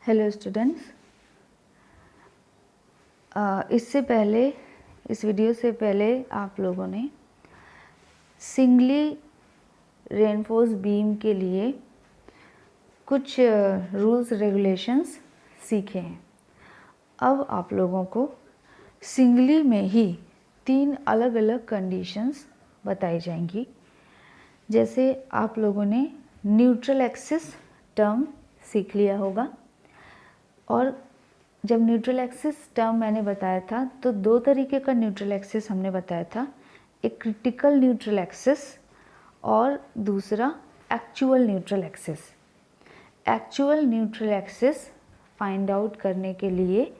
Hello students, इससे पहले इस वीडियो से पहले आप लोगों ने सिंगली रेनफोर्स बीम के लिए कुछ रूल्स रेगुलेशंस सीखे हैं। अब आप लोगों को सिंगली में ही 3 अलग अलग कंडीशंस बताई जाएंगी। जैसे आप लोगों ने न्यूट्रल एक्सिस टर्म सीख लिया होगा, और जब न्यूट्रल एक्सिस टर्म मैंने बताया था तो 2 तरीके का न्यूट्रल एक्सिस हमने बताया था, एक क्रिटिकल न्यूट्रल एक्सिस और दूसरा actual neutral axis. Actual neutral axis find out करने के लिए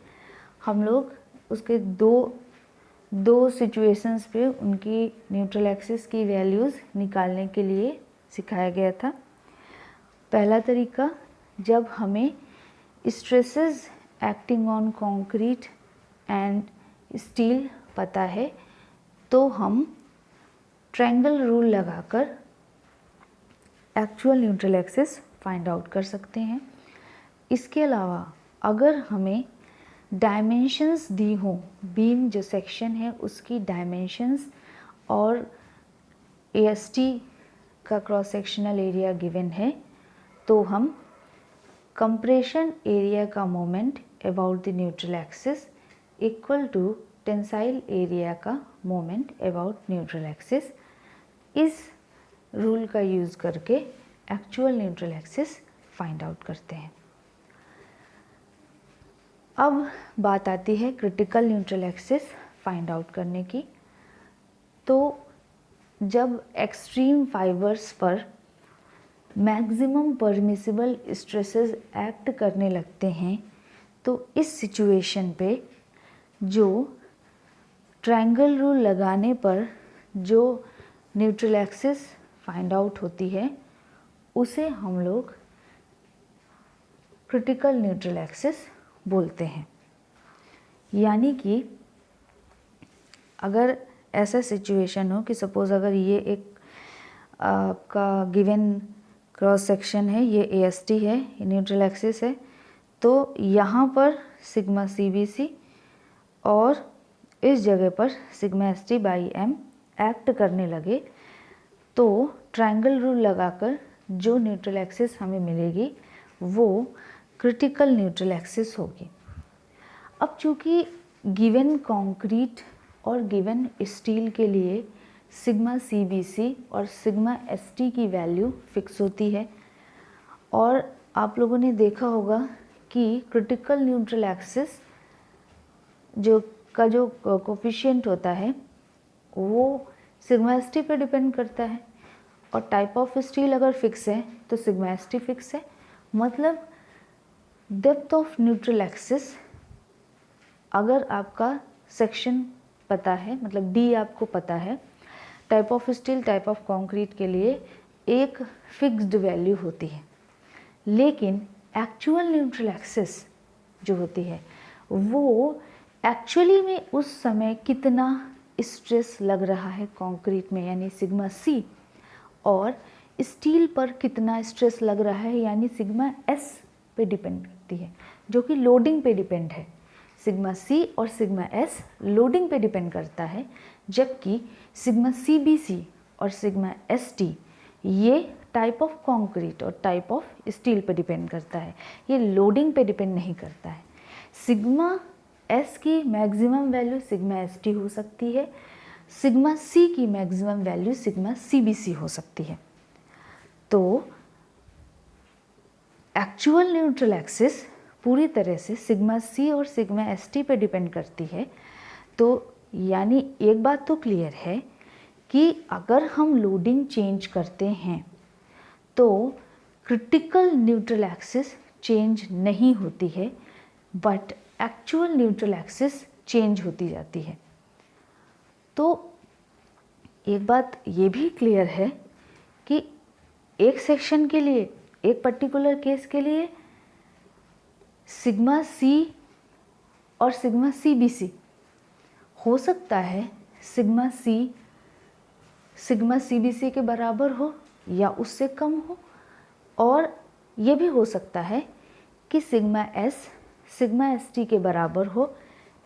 हम लोग उसके दो सिचुएशंस पे उनकी न्यूट्रल एक्सिस की वैल्यूज़ निकालने के लिए सिखाया गया था। पहला तरीका, जब हमें stresses acting on concrete and steel पता है तो हम ट्रायंगल रूल लगाकर actual neutral axis find out कर सकते हैं। इसके अलावा अगर हमें डायमेंशंस दी हो, बीम जो सेक्शन है उसकी डायमेंशंस और AST का क्रॉस सेक्शनल एरिया गिवन है, तो हम कंप्रेशन एरिया का moment about the neutral axis equal to tensile area का मोमेंट अबाउट न्यूट्रल एक्सिस, इस रूल का यूज़ करके actual neutral axis find out करते हैं। अब बात आती है critical neutral axis find out करने की। तो जब एक्सट्रीम फाइबर्स पर मैक्सिमम परमिसिबल स्ट्रेसेस एक्ट करने लगते हैं तो इस सिचुएशन पे जो ट्रायंगल रूल लगाने पर जो न्यूट्रल एक्सिस फाइंड आउट होती है उसे हम लोग क्रिटिकल न्यूट्रल एक्सिस बोलते हैं। यानी कि अगर ऐसा सिचुएशन हो कि सपोज़ अगर ये एक आपका गिवन क्रॉस सेक्शन है, ये AST है, ये न्यूट्रल एक्सिस है, तो यहाँ पर सिग्मा CBC और इस जगह पर सिग्मा ST/m एक्ट करने लगे तो ट्रायंगल रूल लगाकर जो न्यूट्रल एक्सिस हमें मिलेगी वो क्रिटिकल न्यूट्रल एक्सिस होगी। अब चूँकि गिवन कंक्रीट और गिवन स्टील के लिए सिग्मा CBC और सिग्मा ST की वैल्यू फिक्स होती है, और आप लोगों ने देखा होगा कि क्रिटिकल न्यूट्रल एक्सिस जो कोफिशिएंट होता है वो सिग्मा ST पे डिपेंड करता है, और टाइप ऑफ स्टील अगर फिक्स है तो सिग्मा ST फिक्स है। मतलब डेप्थ ऑफ न्यूट्रल एक्सिस, अगर आपका सेक्शन पता है, मतलब D आपको पता है, type of steel type of concrete के लिए एक फिक्स्ड वैल्यू होती है, लेकिन एक्चुअल न्यूट्रल एक्सिस जो होती है वो एक्चुअली में उस समय कितना स्ट्रेस लग रहा है कंक्रीट में यानी सिग्मा C, और स्टील पर कितना स्ट्रेस लग रहा है यानी सिग्मा S पे डिपेंड करती है, जो कि लोडिंग पे डिपेंड है। सिग्मा C और सिग्मा S लोडिंग पे डिपेंड करता है, जबकि सिग्मा CBC और सिग्मा ST ये टाइप ऑफ कंक्रीट और टाइप ऑफ स्टील पे डिपेंड करता है, ये लोडिंग पे डिपेंड नहीं करता है। सिग्मा S की मैक्सिमम वैल्यू सिग्मा ST हो सकती है, सिग्मा C की मैक्सिमम वैल्यू सिग्मा CBC हो सकती है। तो एक्चुअल न्यूट्रल एक्सिस पूरी तरह से सिग्मा C और सिग्मा ST पे डिपेंड करती है। तो यानी एक बात तो क्लियर है कि अगर हम लोडिंग चेंज करते हैं तो क्रिटिकल न्यूट्रल एक्सिस चेंज नहीं होती है, but actual neutral axis change होती जाती है। तो एक बात ये भी क्लियर है कि एक सेक्शन के लिए, एक पर्टिकुलर केस के लिए सिग्मा C और सिग्मा CBC हो सकता है सिग्मा C सिग्मा CBC के बराबर हो या उससे कम हो, और ये भी हो सकता है कि sigma S sigma S T के बराबर हो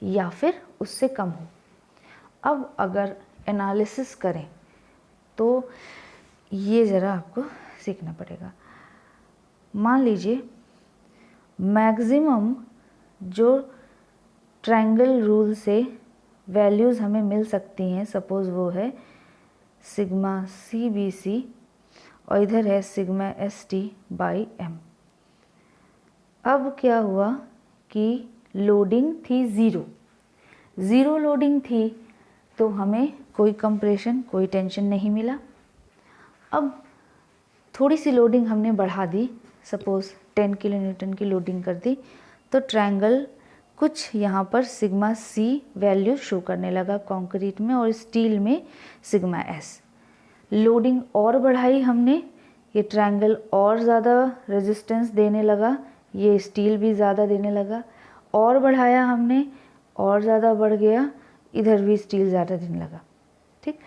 या फिर उससे कम हो। अब अगर एनालिसिस करें तो ये ज़रा आपको सीखना पड़ेगा। मान लीजिए मैक्सिमम जो ट्रायंगल रूल से वैल्यूज़ हमें मिल सकती हैं, सपोज़ वो है सिग्मा सी बी सी और इधर है sigma S T by M. अब क्या हुआ कि लोडिंग थी ज़ीरो लोडिंग थी तो हमें कोई कंप्रेशन कोई टेंशन नहीं मिला। अब थोड़ी सी लोडिंग हमने बढ़ा दी, सपोज़ 10 किलो न्यूटन की लोडिंग कर दी, तो ट्रायंगल कुछ यहाँ पर सिग्मा सी वैल्यू शो करने लगा कंक्रीट में और स्टील में सिग्मा एस। लोडिंग और बढ़ाई हमने, ये ट्रायंगल और ज़्यादा रेजिस्टेंस देने लगा, ये स्टील भी ज़्यादा देने लगा, और बढ़ाया हमने और ज़्यादा बढ़ गया, इधर भी स्टील ज़्यादा देने लगा। ठीक,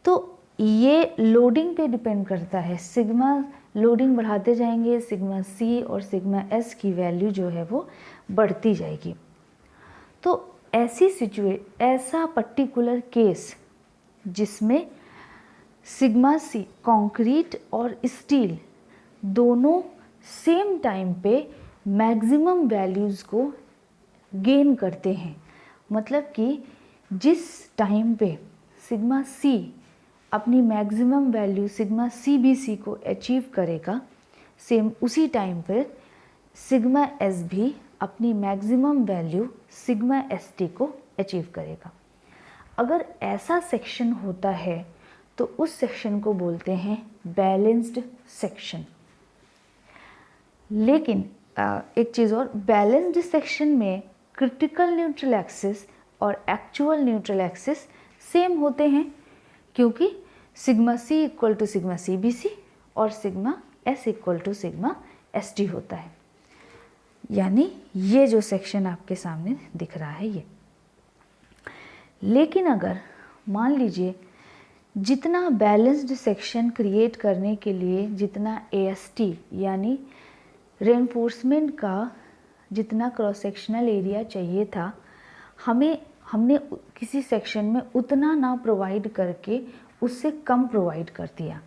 तो ये लोडिंग पे डिपेंड करता है। सिग्मा लोडिंग बढ़ाते जाएंगे, सिग्मा सी और सिग्मा एस की वैल्यू जो है वो बढ़ती जाएगी। तो ऐसा पर्टिकुलर केस जिसमें सिग्मा सी कंक्रीट और स्टील दोनों सेम टाइम पे मैक्सिमम वैल्यूज़ को गेन करते हैं, मतलब कि जिस टाइम पे सिग्मा सी अपनी maximum value sigma C B C को अचीव करेगा, सेम उसी टाइम पर सिग्मा एस भी अपनी maximum value sigma S T को अचीव करेगा। अगर ऐसा सेक्शन होता है तो उस सेक्शन को बोलते हैं बैलेंस्ड सेक्शन। लेकिन एक चीज़ और, बैलेंस्ड सेक्शन में क्रिटिकल न्यूट्रल एक्सिस और एक्चुअल न्यूट्रल एक्सिस सेम होते हैं, क्योंकि sigma C equal to sigma C B C और sigma S equal to sigma S T होता है। यानी ये जो सेक्शन आपके सामने दिख रहा है ये। लेकिन अगर मान लीजिए जितना बैलेंस्ड सेक्शन क्रिएट करने के लिए जितना AST यानी रेनफोर्समेंट का जितना क्रॉस सेक्शनल एरिया चाहिए था, हमने किसी सेक्शन में उतना ना प्रोवाइड करके उससे कम प्रोवाइड कर दिया।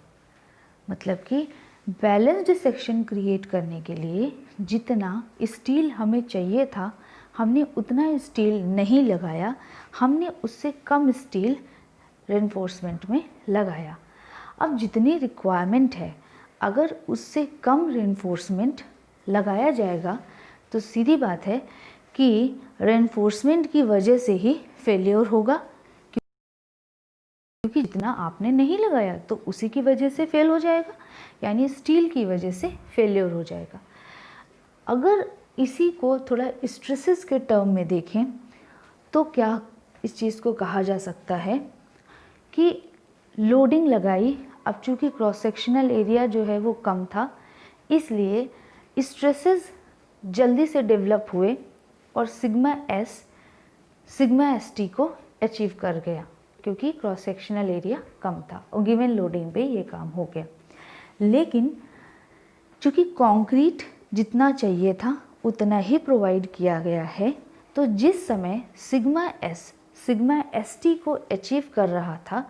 मतलब कि बैलेंस्ड सेक्शन क्रिएट करने के लिए जितना स्टील हमें चाहिए था हमने उतना स्टील नहीं लगाया, हमने उससे कम स्टील रेनफोर्समेंट में लगाया। अब जितनी रिक्वायरमेंट है अगर उससे कम रेनफोर्समेंट लगाया जाएगा तो सीधी बात है कि रेनफोर्समेंट की वजह से ही फेलियर होगा, क्योंकि जितना आपने नहीं लगाया तो उसी की वजह से फेल हो जाएगा, यानी स्टील की वजह से फेलियर हो जाएगा। अगर इसी को थोड़ा स्ट्रेसेस के टर्म में देखें तो क्या इस चीज़ को कहा जा सकता है कि लोडिंग लगाई, अब चूँकि क्रॉस सेक्शनल एरिया जो है वो कम था, इसलिए स्ट्रेसेस जल्दी से डेवलप हुए और सिग्मा एस टी को अचीव कर गया, क्योंकि क्रॉस सेक्शनल एरिया कम था और गिवन लोडिंग पे ये काम हो गया। लेकिन चूँकि कंक्रीट जितना चाहिए था उतना ही प्रोवाइड किया गया है, तो जिस समय सिग्मा एस टी को अचीव कर रहा था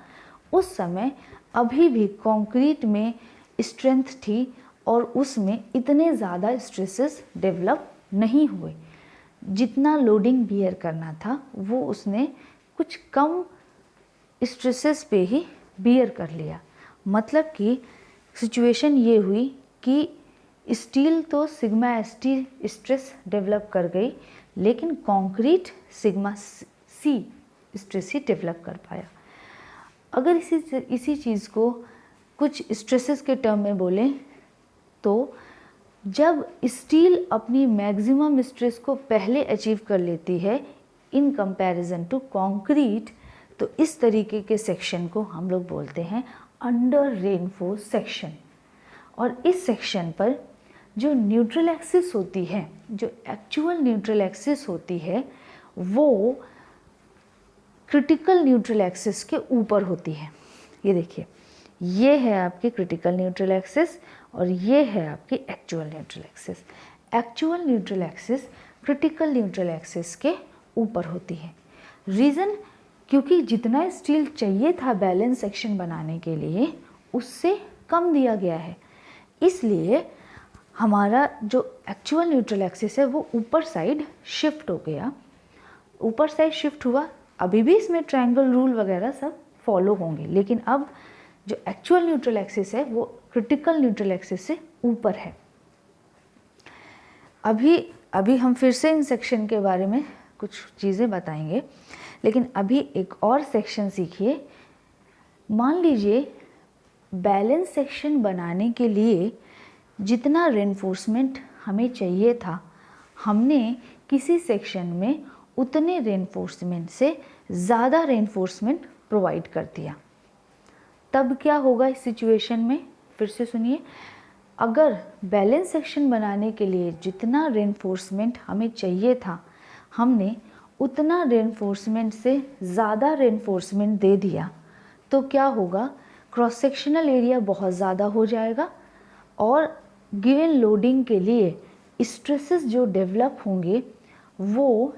उस समय अभी भी कंक्रीट में स्ट्रेंथ थी और उसमें इतने ज़्यादा स्ट्रेसेस डेवलप नहीं हुए। जितना लोडिंग बियर करना था वो उसने कुछ कम स्ट्रेसेस पे ही बियर कर लिया। मतलब कि सिचुएशन ये हुई कि स्टील तो sigma S T stress develop कर गई, लेकिन कंक्रीट सिग्मा सी स्ट्रेस ही डेवलप कर पाया। अगर इसी चीज़ को कुछ स्ट्रेसेस के टर्म में बोलें तो जब स्टील अपनी मैक्सिमम स्ट्रेस को पहले अचीव कर लेती है इन कंपैरिजन टू कंक्रीट, तो इस तरीके के सेक्शन को हम लोग बोलते हैं अंडर रेनफोर्स सेक्शन। और इस सेक्शन पर जो न्यूट्रल एक्सिस होती है, जो एक्चुअल न्यूट्रल एक्सिस होती है, वो क्रिटिकल न्यूट्रल एक्सिस के ऊपर होती है। ये देखिए, ये है आपकी क्रिटिकल न्यूट्रल एक्सिस और ये है आपकी actual neutral axis. Actual neutral axis critical neutral axis के ऊपर होती है। रीज़न, क्योंकि जितना स्टील चाहिए था बैलेंस सेक्शन बनाने के लिए उससे कम दिया गया है, इसलिए हमारा जो एक्चुअल न्यूट्रल एक्सिस है वो ऊपर साइड शिफ्ट हो गया। ऊपर साइड शिफ्ट हुआ, अभी भी इसमें ट्रायंगल रूल वगैरह सब फॉलो होंगे, लेकिन अब जो एक्चुअल न्यूट्रल एक्सिस है वो क्रिटिकल न्यूट्रल एक्सिस से ऊपर है। अभी हम फिर से इन सेक्शन के बारे में कुछ चीज़ें बताएंगे, लेकिन अभी एक और सेक्शन सीखिए। मान लीजिए बैलेंस सेक्शन बनाने के लिए जितना रेनफोर्समेंट हमें चाहिए था, हमने किसी सेक्शन में उतने रेनफोर्समेंट से ज़्यादा रेनफोर्समेंट प्रोवाइड कर दिया, तब क्या होगा इस सिचुएशन में? फिर से सुनिए, अगर बैलेंस सेक्शन बनाने के लिए जितना रेनफोर्समेंट हमें चाहिए था, हमने उतना रेनफोर्समेंट से ज़्यादा रेनफोर्समेंट दे दिया, तो क्या होगा? क्रॉस सेक्शनल एरिया बहुत ज़्यादा हो जाएगा और गिवन लोडिंग के लिए स्ट्रेसेस जो डेवलप होंगे वो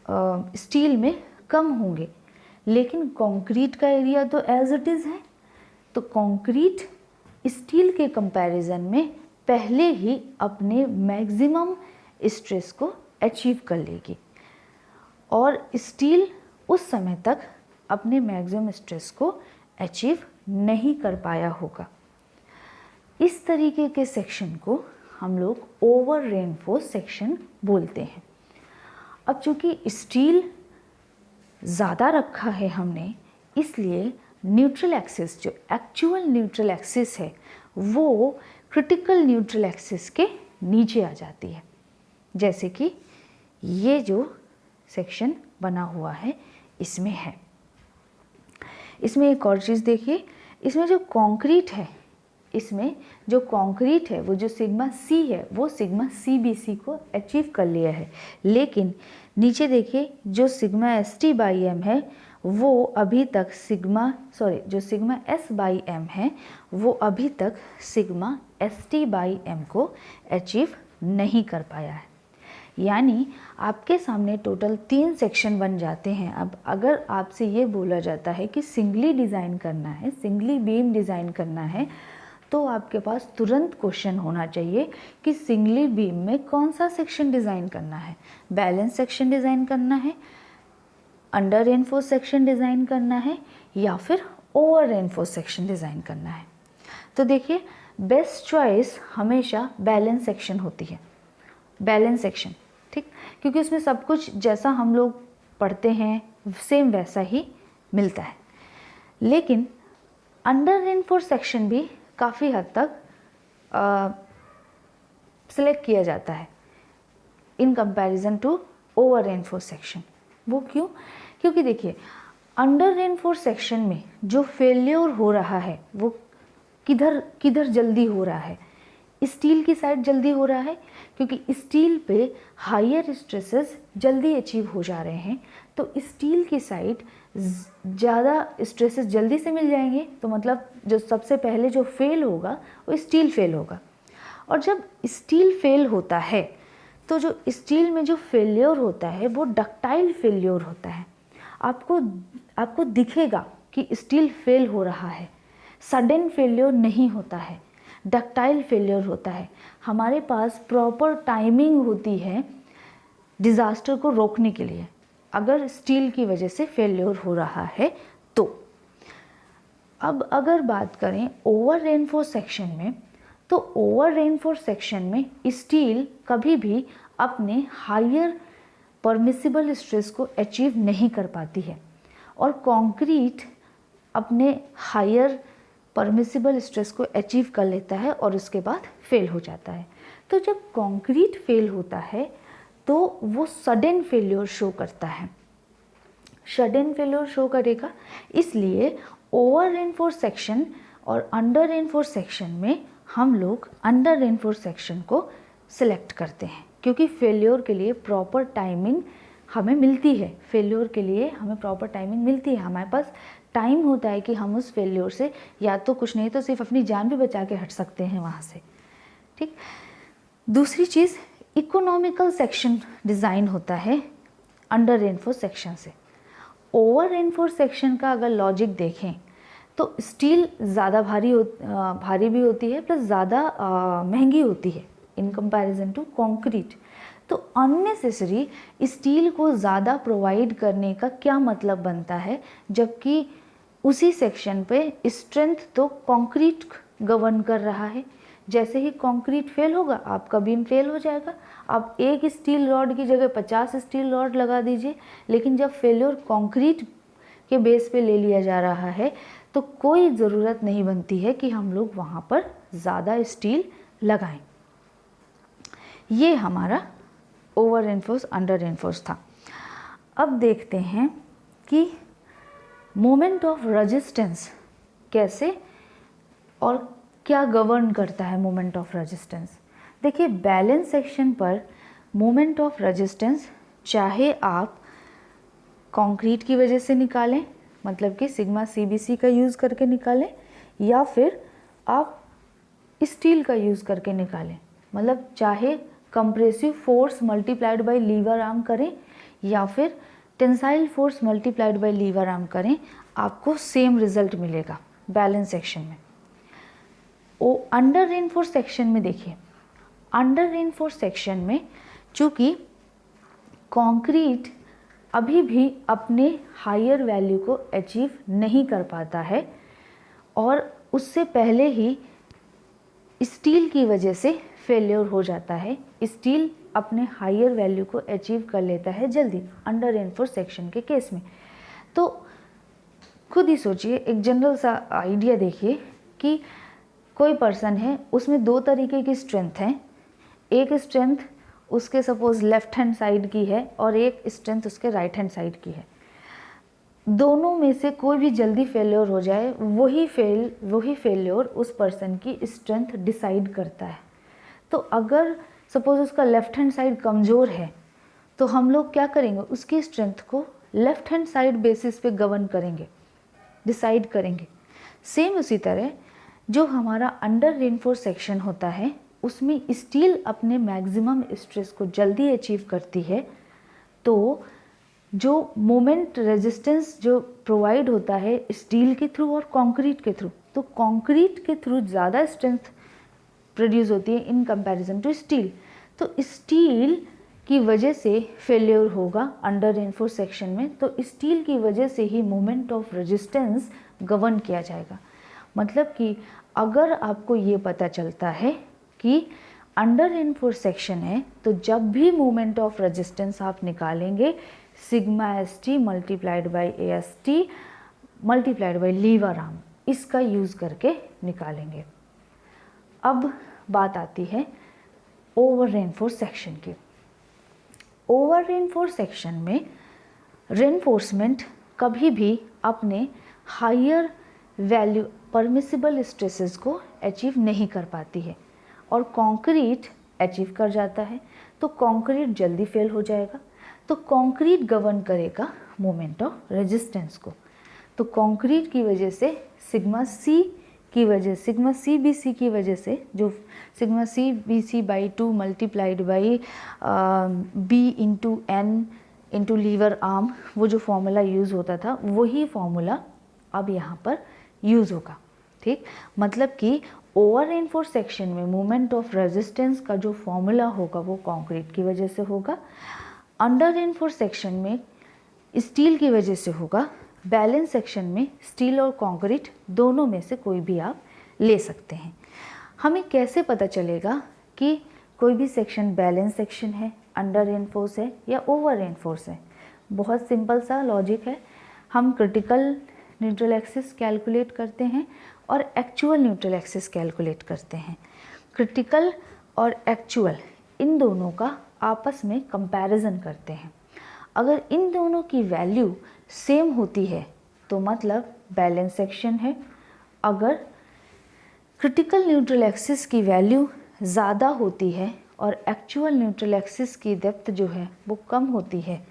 स्टील में कम होंगे। लेकिन कंक्रीट का एरिया तो एज इट इज़ है, तो कंक्रीट स्टील के कंपैरिजन में पहले ही अपने मैक्सिमम स्ट्रेस को अचीव कर लेगी और स्टील उस समय तक अपने मैक्सिमम स्ट्रेस को अचीव नहीं कर पाया होगा। इस तरीके के सेक्शन को हम लोग ओवर रेनफोर्स सेक्शन बोलते हैं। अब चूँकि स्टील ज़्यादा रखा है हमने, इसलिए न्यूट्रल एक्सिस, जो एक्चुअल न्यूट्रल एक्सिस है, वो क्रिटिकल न्यूट्रल एक्सिस के नीचे आ जाती है। जैसे कि ये जो सेक्शन बना हुआ है इसमें है। इसमें एक और चीज़ देखिए, इसमें जो कंक्रीट है, इसमें जो कंक्रीट है वो जो सिग्मा सी है वो सिग्मा सी बी सी को अचीव कर लिया है, लेकिन नीचे देखिए जो sigma S T by M है वो अभी तक जो सिग्मा एस बाई एम है वो अभी तक sigma S T by M को अचीव नहीं कर पाया है। यानी आपके सामने टोटल 3 सेक्शन बन जाते हैं। अब अगर आपसे ये बोला जाता है कि सिंगली डिज़ाइन करना है, सिंगली बीम डिज़ाइन करना है, तो आपके पास तुरंत क्वेश्चन होना चाहिए कि सिंगली बीम में कौन सा सेक्शन डिज़ाइन करना है। बैलेंस सेक्शन डिज़ाइन करना है, अंडर रेनफोर्स सेक्शन डिज़ाइन करना है, या फिर ओवर रेनफोर्स सेक्शन डिज़ाइन करना है। तो देखिए, बेस्ट चॉइस हमेशा बैलेंस सेक्शन होती है। बैलेंस सेक्शन, ठीक, क्योंकि उसमें सब कुछ जैसा हम लोग पढ़ते हैं सेम वैसा ही मिलता है। लेकिन अंडर रेनफोर्स सेक्शन भी काफ़ी हद तक सिलेक्ट किया जाता है in comparison to over reinforce section. वो क्यों? क्योंकि देखिए, अंडर रेनफोर्स सेक्शन में जो फेल्योर हो रहा है वो किधर जल्दी हो रहा है? स्टील की साइड जल्दी हो रहा है, क्योंकि स्टील पे हायर स्ट्रेसेस जल्दी अचीव हो जा रहे हैं, तो स्टील की साइड ज़्यादा स्ट्रेसेस जल्दी से मिल जाएंगे। तो मतलब जो सबसे पहले जो फेल होगा वो स्टील फेल होगा। और जब स्टील फेल होता है तो जो स्टील में जो फेल्योर होता है वो डक्टाइल फेल्योर होता है। आपको दिखेगा कि स्टील फेल हो रहा है, सडन फेल्योर नहीं होता है, डक्टाइल फेल्योर होता है। हमारे पास प्रॉपर टाइमिंग होती है डिज़ास्टर को रोकने के लिए, अगर स्टील की वजह से फेल्योर हो रहा है तो। अब अगर बात करें ओवर रेनफोर्स सेक्शन में, तो ओवर रेनफोर्स सेक्शन में स्टील कभी भी अपने हायर परमिसिबल स्ट्रेस को अचीव नहीं कर पाती है और कंक्रीट अपने हायर परमिसिबल स्ट्रेस को अचीव कर लेता है और उसके बाद फेल हो जाता है। तो जब कंक्रीट फेल होता है तो वो सडन फेल्योर शो करता है, सडन फेल्योर शो करेगा। इसलिए ओवर रेनफोर्स सेक्शन और अंडर रेनफोर्स सेक्शन में हम लोग अंडर रेनफोर्स सेक्शन को सिलेक्ट करते हैं, क्योंकि फेल्योर के लिए प्रॉपर टाइमिंग हमें मिलती है। फेल्योर के लिए हमें प्रॉपर टाइमिंग मिलती है, हमारे पास टाइम होता है कि हम उस फेल्योर से या तो कुछ नहीं तो सिर्फ अपनी जान भी बचा के हट सकते हैं वहाँ से, ठीक। दूसरी चीज़, इकोनॉमिकल सेक्शन डिज़ाइन होता है अंडर रेनफोर्स सेक्शन से। ओवर रेनफोर्स सेक्शन का अगर लॉजिक देखें तो स्टील ज़्यादा भारी भी होती है, प्लस ज़्यादा महंगी होती है इन कंपैरिजन टू कंक्रीट। तो अननेसेसरी स्टील को ज़्यादा प्रोवाइड करने का क्या मतलब बनता है, जबकि उसी सेक्शन पे स्ट्रेंथ तो कंक्रीट गवर्न कर रहा है। जैसे ही कंक्रीट फेल होगा आपका बीम फेल हो जाएगा। आप एक स्टील रॉड की जगह 50 स्टील रॉड लगा दीजिए, लेकिन जब फेल्योर कंक्रीट के बेस पे ले लिया जा रहा है तो कोई ज़रूरत नहीं बनती है कि हम लोग वहाँ पर ज़्यादा स्टील लगाएं। ये हमारा ओवर रेनफोर्स अंडर रेनफोर्स था। अब देखते हैं कि मोमेंट ऑफ रेजिस्टेंस कैसे और क्या गवर्न करता है मोमेंट ऑफ रेजिस्टेंस। देखिए, बैलेंस सेक्शन पर मोमेंट ऑफ रेजिस्टेंस चाहे आप कंक्रीट की वजह से निकालें, मतलब कि सिग्मा CBC का यूज़ करके निकालें, या फिर आप स्टील का यूज़ करके निकालें, मतलब चाहे compressive force multiplied by lever arm करें या फिर tensile force multiplied by lever arm करें, आपको सेम रिजल्ट मिलेगा बैलेंस सेक्शन में। अंडर रेनफोर्स सेक्शन में देखिए, अंडर रेनफोर्स सेक्शन में चूँकि कंक्रीट अभी भी अपने हायर वैल्यू को अचीव नहीं कर पाता है और उससे पहले ही स्टील की वजह से फेल्योर हो जाता है। स्टील अपने हायर वैल्यू को अचीव कर लेता है जल्दी अंडर रेनफोर्स सेक्शन के केस में। तो खुद ही सोचिए, एक जनरल सा आइडिया देखिए कि कोई पर्सन है, उसमें दो तरीके की स्ट्रेंथ है। एक स्ट्रेंथ उसके सपोज लेफ्ट हैंड साइड की है और एक स्ट्रेंथ उसके राइट हैंड साइड की है। दोनों में से कोई भी जल्दी फेल्योर हो जाए, वही फेल्योर उस पर्सन की स्ट्रेंथ डिसाइड करता है। तो अगर सपोज उसका लेफ्ट हैंड साइड कमज़ोर है तो हम लोग क्या करेंगे, उसकी स्ट्रेंथ को लेफ्ट हैंड साइड बेसिस पे गवर्न करेंगे, डिसाइड करेंगे। सेम उसी तरह जो हमारा अंडर रेनफोर्स सेक्शन होता है उसमें स्टील अपने मैक्सिमम स्ट्रेस को जल्दी अचीव करती है, तो जो मोमेंट रेजिस्टेंस जो प्रोवाइड होता है स्टील के थ्रू और कंक्रीट के थ्रू, तो कंक्रीट के थ्रू ज़्यादा स्ट्रेंथ प्रोड्यूस होती है इन कंपैरिजन टू स्टील। तो स्टील की वजह से फेल्योर होगा अंडर रेनफोर्स सेक्शन में, तो स्टील की वजह से ही मोमेंट ऑफ रेजिस्टेंस गवर्न किया जाएगा। मतलब कि अगर आपको ये पता चलता है कि अंडर रेनफोर्स सेक्शन है, तो जब भी मोमेंट ऑफ रेजिस्टेंस आप निकालेंगे sigma ST multiplied by AST multiplied by lever arm, इसका यूज़ करके निकालेंगे। अब बात आती है ओवर रेनफोर्स सेक्शन की। ओवर रेनफोर्स सेक्शन में रेनफोर्समेंट कभी भी अपने हायर वैल्यू परमिसिबल स्ट्रेसेस को अचीव नहीं कर पाती है और कंक्रीट अचीव कर जाता है, तो कंक्रीट जल्दी फेल हो जाएगा। तो कंक्रीट गवर्न करेगा मोमेंट ऑफ रेजिस्टेंस को। तो कंक्रीट की वजह से सिग्मा CBC की वजह से जो sigma CBC/2 multiplied by B into N into lever arm, वो जो फॉर्मूला यूज़ होता था वही फॉर्मूला अब यहाँ पर यूज़ होगा। ठीक, मतलब कि ओवर रेनफोर्स सेक्शन में मोमेंट ऑफ रेजिस्टेंस का जो फॉर्मूला होगा वो कंक्रीट की वजह से होगा, अंडर रेनफोर्स सेक्शन में स्टील की वजह से होगा, बैलेंस सेक्शन में स्टील और कंक्रीट दोनों में से कोई भी आप ले सकते हैं। हमें कैसे पता चलेगा कि कोई भी सेक्शन बैलेंस सेक्शन है, अंडर रेनफोर्स है या ओवर रेनफोर्स है? बहुत सिंपल सा लॉजिक है। हम क्रिटिकल न्यूट्रल एक्सिस कैलकुलेट करते हैं और एक्चुअल न्यूट्रल एक्सिस कैलकुलेट करते हैं। क्रिटिकल और एक्चुअल इन दोनों का आपस में कंपैरिजन करते हैं। अगर इन दोनों की वैल्यू सेम होती है तो मतलब बैलेंस सेक्शन है। अगर क्रिटिकल न्यूट्रल एक्सिस की वैल्यू ज़्यादा होती है और एक्चुअल न्यूट्रल एक्सिस की डेप्थ जो है वो कम होती है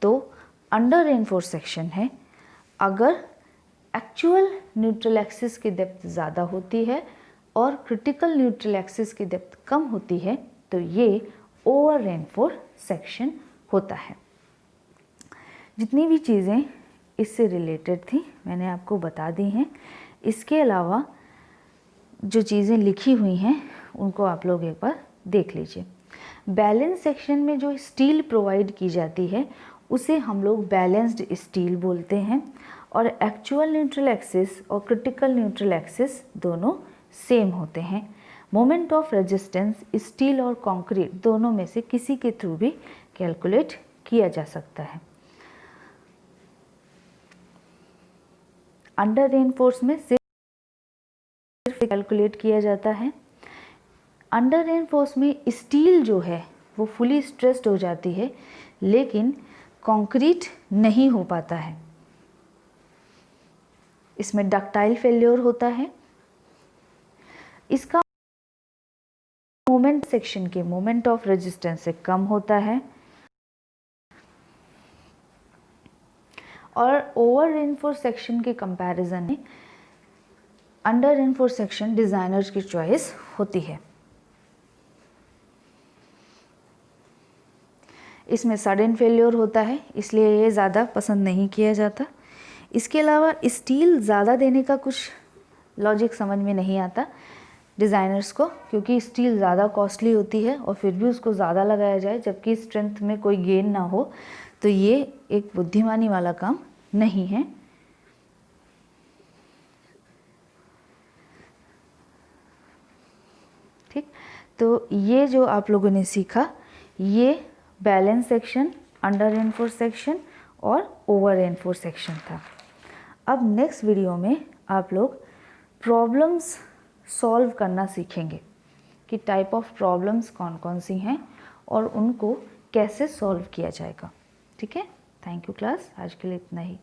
तो अंडर रेनफोर्स सेक्शन है। अगर एक्चुअल न्यूट्रल एक्सिस की डेप्थ ज़्यादा होती है और क्रिटिकल न्यूट्रल एक्सिस की डेप्थ कम होती है तो ये ओवर रेनफोर्स सेक्शन होता है। जितनी भी चीज़ें इससे रिलेटेड थी मैंने आपको बता दी हैं। इसके अलावा जो चीज़ें लिखी हुई हैं उनको आप लोग एक बार देख लीजिए। बैलेंस सेक्शन में जो स्टील प्रोवाइड की जाती है उसे हम लोग बैलेंस्ड स्टील बोलते हैं, और एक्चुअल न्यूट्रल एक्सिस और क्रिटिकल न्यूट्रल एक्सिस दोनों सेम होते हैं। मोमेंट ऑफ रेजिस्टेंस स्टील और कंक्रीट दोनों में से किसी के थ्रू भी कैलकुलेट किया जा सकता है। अंडर रेनफोर्स में सिर्फ कैलकुलेट किया जाता है। अंडर रेनफोर्स में स्टील जो है वो फुली स्ट्रेस्ड हो जाती है, लेकिन कंक्रीट नहीं हो पाता है। इसमें डक्टाइल फेल्योर होता है। इसका मोमेंट सेक्शन के मोमेंट ऑफ रेजिस्टेंस से कम होता है, और ओवर रेनफोर्स सेक्शन के कंपैरिजन में अंडर रेनफोर्स सेक्शन डिजाइनर्स की चॉइस होती है। इसमें सडन फेल्योर होता है, इसलिए ये ज़्यादा पसंद नहीं किया जाता। इसके अलावा स्टील ज़्यादा देने का कुछ लॉजिक समझ में नहीं आता डिज़ाइनर्स को, क्योंकि स्टील ज़्यादा कॉस्टली होती है और फिर भी उसको ज़्यादा लगाया जाए जबकि स्ट्रेंथ में कोई गेन ना हो, तो ये एक बुद्धिमानी वाला काम नहीं है। ठीक, तो ये जो आप लोगों ने सीखा ये balance section, under reinforce section और ओवर रेनफोर्स सेक्शन था। अब नेक्स्ट वीडियो में आप लोग प्रॉब्लम्स सॉल्व करना सीखेंगे कि टाइप ऑफ प्रॉब्लम्स कौन कौन सी हैं और उनको कैसे सॉल्व किया जाएगा। ठीक है, थैंक यू क्लास, आज के लिए इतना ही।